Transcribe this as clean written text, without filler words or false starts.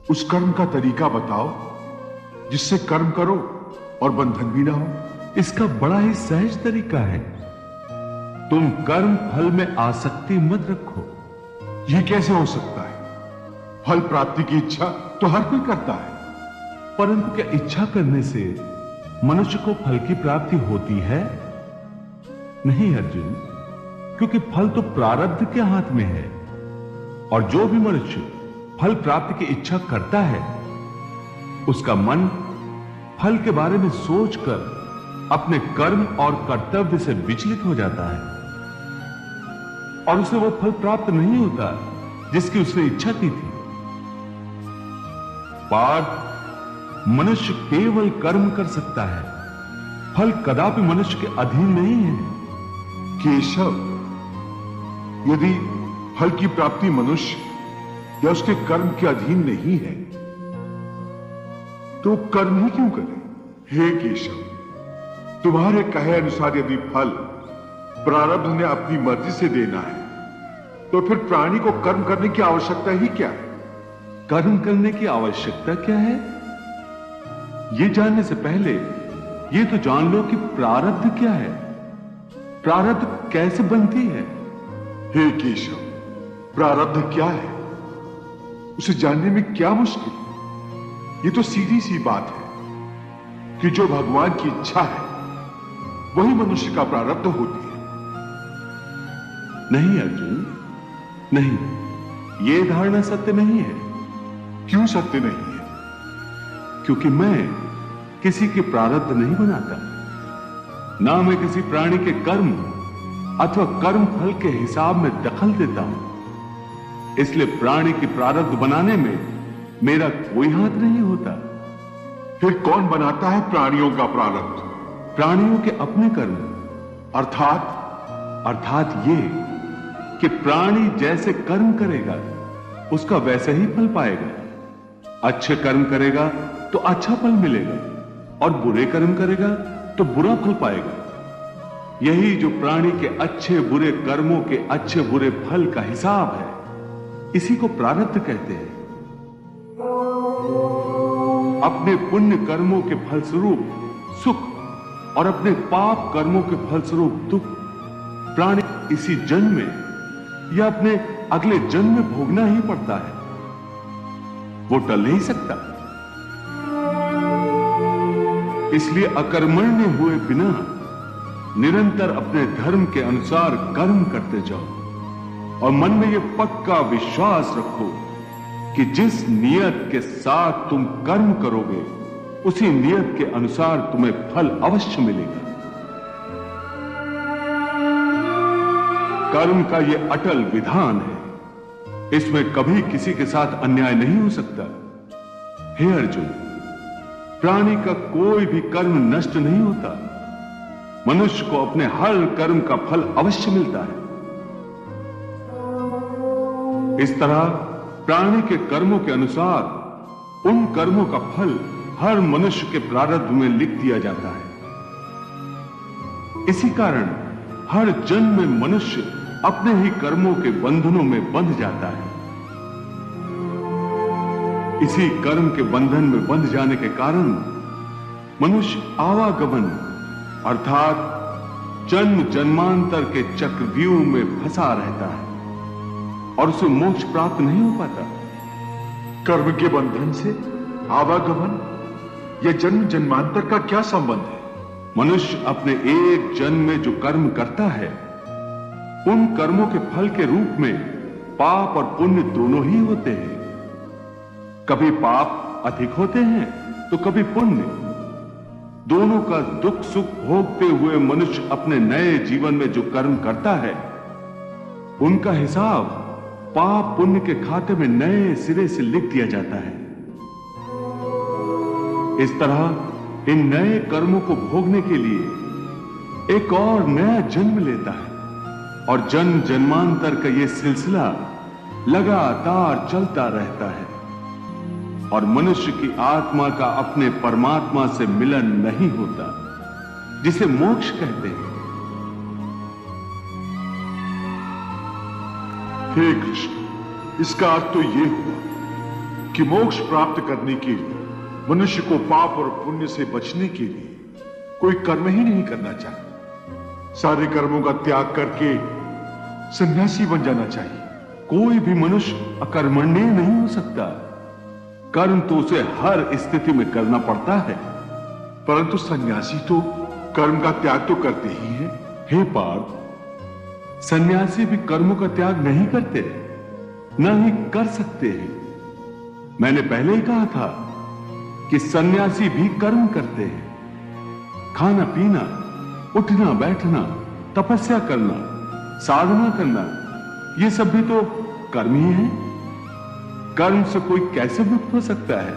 उस कर्म का तरीका बताओ जिससे कर्म करो और बंधन भी ना हो। इसका बड़ा ही सहज तरीका है। तुम कर्म फल में आसक्ति मत रखो। यह कैसे हो सकता है? फल प्राप्ति की इच्छा तो हर कोई करता है। परंतु क्या इच्छा करने से मनुष्य को फल की प्राप्ति होती है? नहीं अर्जुन, क्योंकि फल तो प्रारब्ध के हाथ में है। और जो भी मनुष्य फल प्राप्ति की इच्छा करता है, उसका मन फल के बारे में सोचकर अपने कर्म और कर्तव्य से विचलित हो जाता है और उसे वो फल प्राप्त नहीं होता जिसकी उसने इच्छा की थी। पार्थ, मनुष्य केवल कर्म कर सकता है, फल कदापि मनुष्य के अधीन नहीं है। केशव, यदि फल की प्राप्ति मनुष्य या उसके कर्म के अधीन नहीं है तो कर्म ही क्यों करे? हे केशव, तुम्हारे कहे अनुसार यदि फल प्रारब्ध ने अपनी मर्जी से देना है तो फिर प्राणी को कर्म करने की आवश्यकता ही क्या है? कर्म करने की आवश्यकता क्या है, यह जानने से पहले यह तो जान लो कि प्रारब्ध क्या है, प्रारब्ध कैसे बनती है। हे केशव, प्रारब्ध क्या है उसे जानने में क्या मुश्किल? ये तो सीधी सी बात है कि जो भगवान की इच्छा है वही मनुष्य का प्रारब्ध होती है। नहीं अर्जुन, नहीं, यह धारणा सत्य नहीं है। क्यों सत्य नहीं है? क्योंकि मैं किसी के प्रारब्ध नहीं बनाता, ना मैं किसी प्राणी के कर्म अथवा कर्म फल के हिसाब में दखल देता हूं। इसलिए प्राणी की प्रारब्ध बनाने में मेरा कोई हाथ नहीं होता। फिर कौन बनाता है प्राणियों का प्रारब्ध? प्राणियों के अपने कर्म। अर्थात ये कि प्राणी जैसे कर्म करेगा उसका वैसे ही फल पाएगा। अच्छे कर्म करेगा तो अच्छा फल मिलेगा और बुरे कर्म करेगा तो बुरा फल पाएगा। यही जो प्राणी के अच्छे बुरे कर्मों के अच्छे बुरे फल का हिसाब है, इसी को प्रारब्ध कहते हैं। अपने पुण्य कर्मों के फलस्वरूप सुख और अपने पाप कर्मों के फलस्वरूप दुख प्राणी इसी जन्म में या अपने अगले जन्म में भोगना ही पड़ता है, वो टल नहीं सकता। इसलिए अकर्मण्य हुए बिना निरंतर अपने धर्म के अनुसार कर्म करते जाओ और मन में यह पक्का विश्वास रखो कि जिस नियत के साथ तुम कर्म करोगे उसी नियत के अनुसार तुम्हें फल अवश्य मिलेगा। कर्म का यह अटल विधान है, इसमें कभी किसी के साथ अन्याय नहीं हो सकता। हे अर्जुन, प्राणी का कोई भी कर्म नष्ट नहीं होता। मनुष्य को अपने हर कर्म का फल अवश्य मिलता है। इस तरह प्राणी के कर्मों के अनुसार उन कर्मों का फल हर मनुष्य के प्रारब्ध में लिख दिया जाता है। इसी कारण हर जन्म में मनुष्य अपने ही कर्मों के बंधनों में बंध जाता है। इसी कर्म के बंधन में बंध जाने के कारण मनुष्य आवागमन अर्थात जन्म जन्मांतर के चक्रव्यूह में फंसा रहता है और उसे मोक्ष प्राप्त नहीं हो पाता। कर्म के बंधन से आवागमन या जन्म जन्मांतर का क्या संबंध है? मनुष्य अपने एक जन्म में जो कर्म करता है उन कर्मों के फल के रूप में पाप और पुण्य दोनों ही होते हैं। कभी पाप अधिक होते हैं तो कभी पुण्य। दोनों का दुख सुख भोगते हुए मनुष्य अपने नए जीवन में जो कर्म करता है उनका हिसाब पाप पुण्य के खाते में नए सिरे से लिख दिया जाता है। इस तरह इन नए कर्मों को भोगने के लिए एक और नया जन्म लेता है और जन्म जन्मांतर का यह सिलसिला लगातार चलता रहता है और मनुष्य की आत्मा का अपने परमात्मा से मिलन नहीं होता, जिसे मोक्ष कहते हैं। हे कृष्ण, इसका अर्थ तो यह हुआ कि मोक्ष प्राप्त करने के लिए मनुष्य को पाप और पुण्य से बचने के लिए कोई कर्म ही नहीं करना चाहिए। सारे कर्मों का त्याग करके सन्यासी बन जाना चाहिए। कोई भी मनुष्य अकर्मण्य नहीं हो सकता। कर्म तो उसे हर स्थिति में करना पड़ता है। परंतु सन्यासी तो कर्म का त्याग तो करते ही हैं। हे पार्थ, सन्यासी भी कर्मों का त्याग नहीं करते, न ही कर सकते हैं। मैंने पहले ही कहा था कि सन्यासी भी कर्म करते हैं। खाना पीना, उठना बैठना, तपस्या करना, साधना करना, ये सब भी तो कर्म ही है। कर्म से कोई कैसे मुक्त हो सकता है?